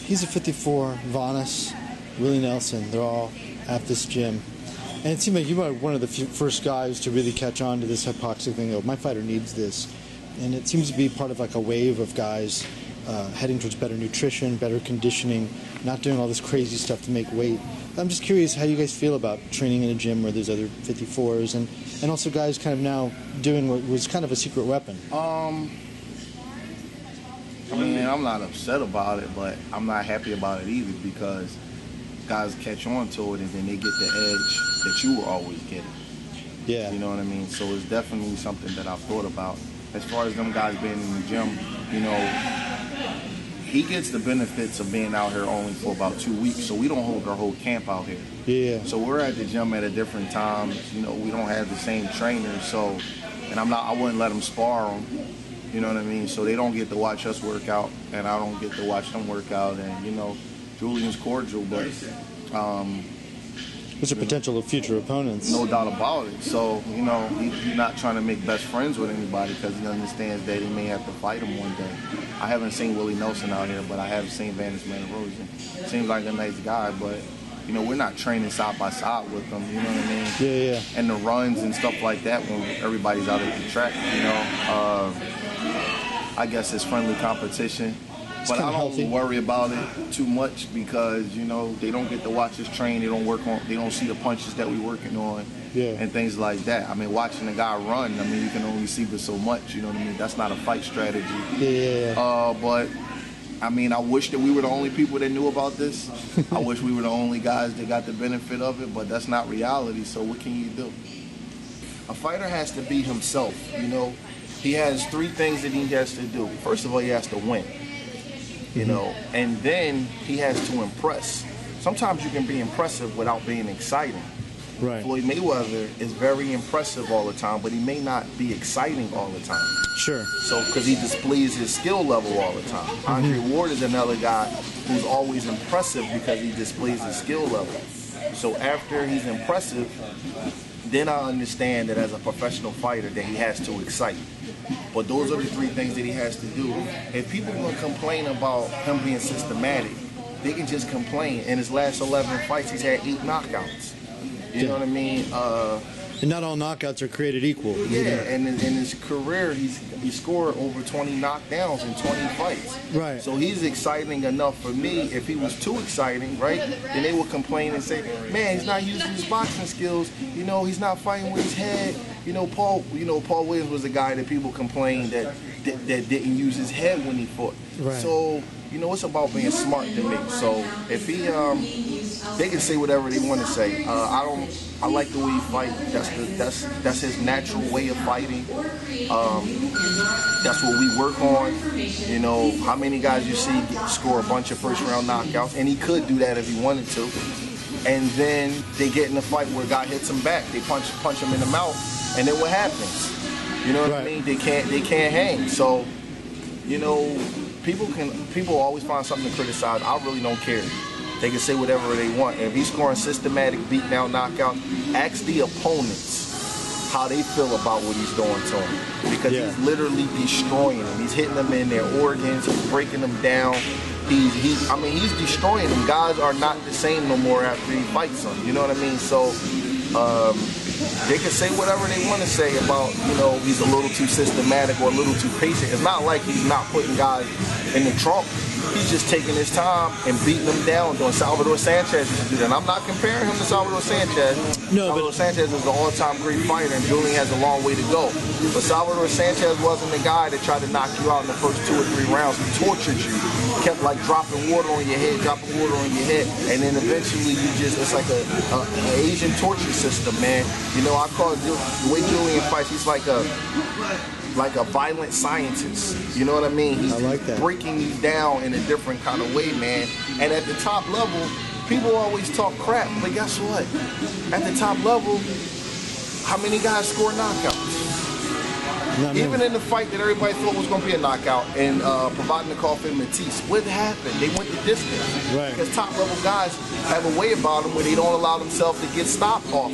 he's a 54, Vanas, Willie Nelson, they're all at this gym. And it seemed like you were one of the first guys to really catch on to this hypoxic thing. Oh, my fighter needs this. And it seems to be part of like a wave of guys heading towards better nutrition, better conditioning, not doing all this crazy stuff to make weight. I'm just curious how you guys feel about training in a gym where there's other 54s and also guys kind of now doing what was kind of a secret weapon. I mean, I'm not upset about it, but I'm not happy about it either because guys catch on to it and then they get the edge that you were always getting. Yeah. You know what I mean? So it's definitely something that I've thought about. As far as them guys being in the gym, you know, he gets the benefits of being out here only for about 2 weeks, so we don't hold our whole camp out here. Yeah. So we're at the gym at a different time. You know, we don't have the same trainers, so, and I wouldn't let them spar them. You know what I mean? So they don't get to watch us work out, and I don't get to watch them work out. And, you know, Julian's cordial, but what's the potential of future opponents? No doubt about it. So, you know, he's not trying to make best friends with anybody because he understands that he may have to fight him one day. I haven't seen Willie Nelson out here, but I have seen Vanis Manarosian. Seems like a nice guy, but, you know, we're not training side by side with him, you know what I mean? Yeah, yeah. And the runs and stuff like that when everybody's out at the track, you know. I guess it's friendly competition. But I don't worry about it too much because, you know, they don't get to watch us train. They don't see the punches that we're working on and things like that. I mean, watching a guy run, I mean, you can only see but so much, you know what I mean? That's not a fight strategy. Yeah. But, I mean, I wish that we were the only people that knew about this. I wish we were the only guys that got the benefit of it, but that's not reality, so what can you do? A fighter has to be himself, you know? He has 3 things that he has to do. First of all, he has to win. You know, and then he has to impress. Sometimes you can be impressive without being exciting. Right. Floyd Mayweather is very impressive all the time, but he may not be exciting all the time. Sure. So, because he displays his skill level all the time. Andre Ward is another guy who's always impressive because he displays his skill level. So after he's impressive, then I understand that as a professional fighter that he has to excite. But those are the 3 things that he has to do. If people want to complain about him being systematic, they can just complain. In his last 11 fights, he's had 8 knockouts. You know what I mean? And not all knockouts are created equal. Yeah, and in his career, he scored over 20 knockdowns in 20 fights. Right. So he's exciting enough for me. If he was too exciting, right, then they would complain and say, man, he's not using his boxing skills. You know, he's not fighting with his head. You know, Paul Williams was a guy that people complained that didn't use his head when he fought. Right. So, you know, it's about being smart to me. So if he, they can say whatever they want to say. I like the way he fights. That's his natural way of fighting. That's what we work on. You know, how many guys you see score a bunch of first-round knockouts, and he could do that if he wanted to. And then they get in a fight where a guy hits him back. They punch him in the mouth, and then what happens? You know what I mean? They can't hang. So, you know, people always find something to criticize. I really don't care. They can say whatever they want. And if he's scoring systematic beatdown knockouts, ask the opponents how they feel about what he's doing to them. Because he's literally destroying them. He's hitting them in their organs. He's breaking them down. He's destroying them. Guys are not the same no more after he fights them. You know what I mean? So they can say whatever they want to say about, you know, he's a little too systematic or a little too patient. It's not like he's not putting guys in the trunk. He's just taking his time and beating them down, doing Salvador Sanchez used to do that. And I'm not comparing him to Salvador Sanchez. No, Salvador Sanchez is an all-time great fighter, and Julian has a long way to go. But Salvador Sanchez wasn't the guy that tried to knock you out in the first 2 or 3 rounds. He tortured you. Kept like dropping water on your head, and then eventually it's like an Asian torture system, man. You know, I call it the way Julian fights. He's like a violent scientist. You know what I mean? He's breaking you down in a different kind of way, man. And at the top level, people always talk crap, but guess what? At the top level, how many guys score knockouts? Even in the fight that everybody thought was going to be a knockout and providing the call for Matisse, what happened? They went the distance. Right. Because top-level guys have a way about them where they don't allow themselves to get stopped off.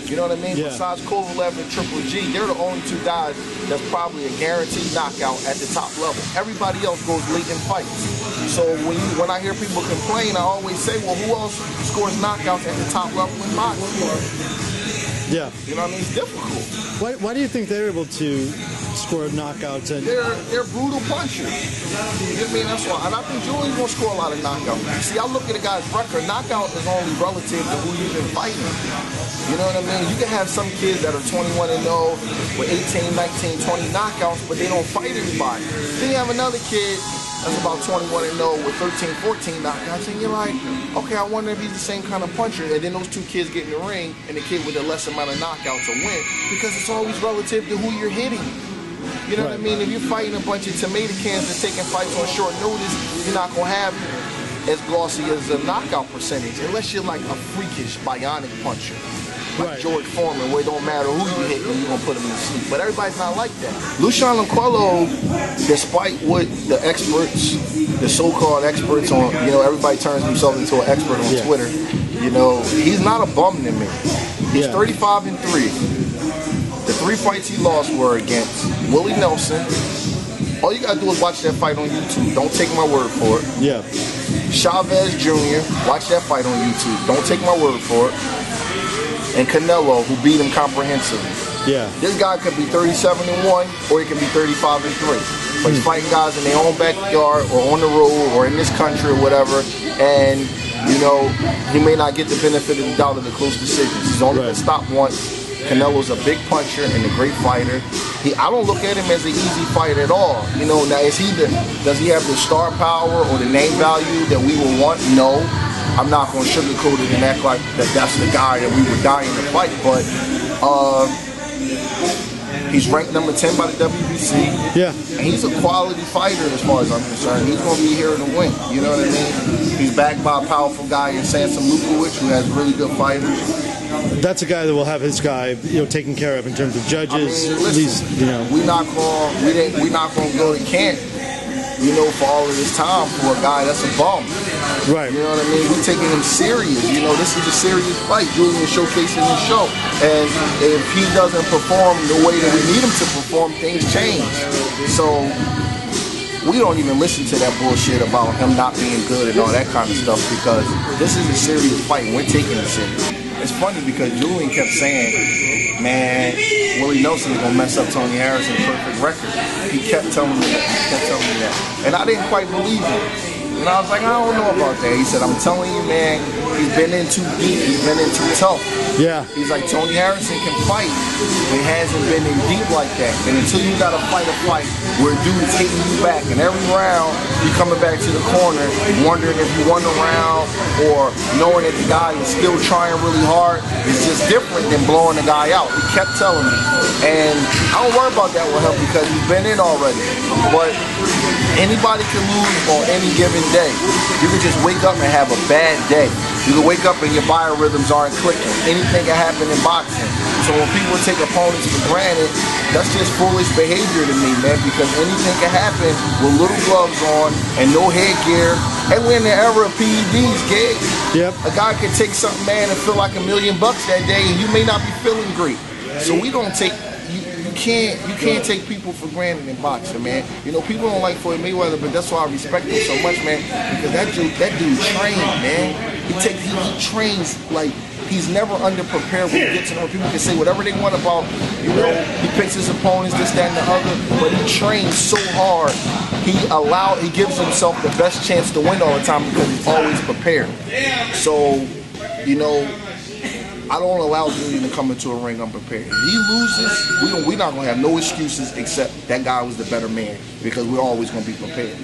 You know what I mean? Yeah. Besides Kovalev and Triple G, they're the only 2 guys that's probably a guaranteed knockout at the top level. Everybody else goes late in fights. So when I hear people complain, I always say, well, who else scores knockouts at the top level in boxing? Yeah. You know what I mean? It's difficult. Why do you think they're able to score knockouts? And they're brutal punchers. You know what I mean? That's why. And I think Julian's going to score a lot of knockouts. See, I look at a guy's record. Knockout is only relative to who you've been fighting. You know what I mean? You can have some kids that are 21-0 with 18, 19, 20 knockouts, but they don't fight anybody. Then you have another kid that's about 21-0 with 13, 14 knockouts, and you're like, okay, I wonder if he's the same kind of puncher. And then those two kids get in the ring, and the kid with the less amount of knockouts will win, because it's always relative to who you're hitting. You know what I mean? If you're fighting a bunch of tomato cans and taking fights on short notice, you're not going to have as glossy as a knockout percentage, unless you're like a freakish, bionic puncher. Like George Foreman, where it don't matter who you hit, you're going to put him in sleep. But everybody's not like that. Luciano Cuello, despite what the experts, the so-called experts on, you know, everybody turns himself into an expert on Twitter, you know, he's not a bum to me. He's 35-3. The 3 fights he lost were against Willie Nelson. All you got to do is watch that fight on YouTube. Don't take my word for it. Yeah. Chavez Jr., watch that fight on YouTube. Don't take my word for it. And Canelo, who beat him comprehensively. Yeah. This guy could be 37-1, or he can be 35-3. But he's fighting guys in their own backyard, or on the road, or in this country, or whatever. And, you know, he may not get the benefit of the doubt of the close decisions. He's only been stopped once. Canelo's a big puncher and a great fighter. I don't look at him as an easy fight at all. You know, now does he have the star power or the name value that we would want? No. I'm not going to sugarcoat it and act like that's the guy that we were dying to fight, but he's ranked number 10 by the WBC. Yeah. And he's a quality fighter as far as I'm concerned. He's going to be here to win. You know what I mean? He's backed by a powerful guy in Samson Lukowicz, who has really good fighters. That's a guy that will have his guy, you know, taken care of in terms of judges. I mean, listen, at least, you know, we're not going to go to camp, you know, for all of this time for a guy that's a bum. Right. You know what I mean? We're taking him serious. You know, this is a serious fight. Julian showcasing his show. And if he doesn't perform the way that we need him to perform, things change. So we don't even listen to that bullshit about him not being good and all that kind of stuff, because this is a serious fight. We're taking it serious. It's funny because Julian kept saying, man, Willie Nelson is going to mess up Tony Harrison's perfect record. He kept telling me that. And I didn't quite believe him. And I was like, I don't know about that. He said, I'm telling you, man, he's been in too deep. He's been in too tough. Yeah. He's like, Tony Harrison can fight, but he hasn't been in deep like that. And until you got to fight a fight where a dude's hitting you back, and every round you coming back to the corner wondering if you won the round, or knowing that the guy is still trying really hard, is just different than blowing the guy out. He kept telling me. And I don't worry about that with him because he's been in already. But anybody can lose on any given day. You can just wake up and have a bad day. You can wake up and your biorhythms aren't clicking. Anything can happen in boxing. So when people take opponents for granted, that's just foolish behavior to me, man, because anything can happen with little gloves on and no headgear. And we're in the era of PEDs, gig. Yep. A guy can take something, man, and feel like $1 million that day, and you may not be feeling great. So we don't take... You can't take people for granted in boxing, man. You know, people don't like Floyd Mayweather, but that's why I respect him so much, man. Because that dude trained, man. He trains like he's never underprepared when he gets to know. People can say whatever they want about, you know, he picks his opponents, this, that, and the other, but he trains so hard. He gives himself the best chance to win all the time because he's always prepared. So, you know, I don't allow Julian to come into a ring unprepared. If he loses, we're not going to have no excuses except that guy was the better man, because we're always going to be prepared.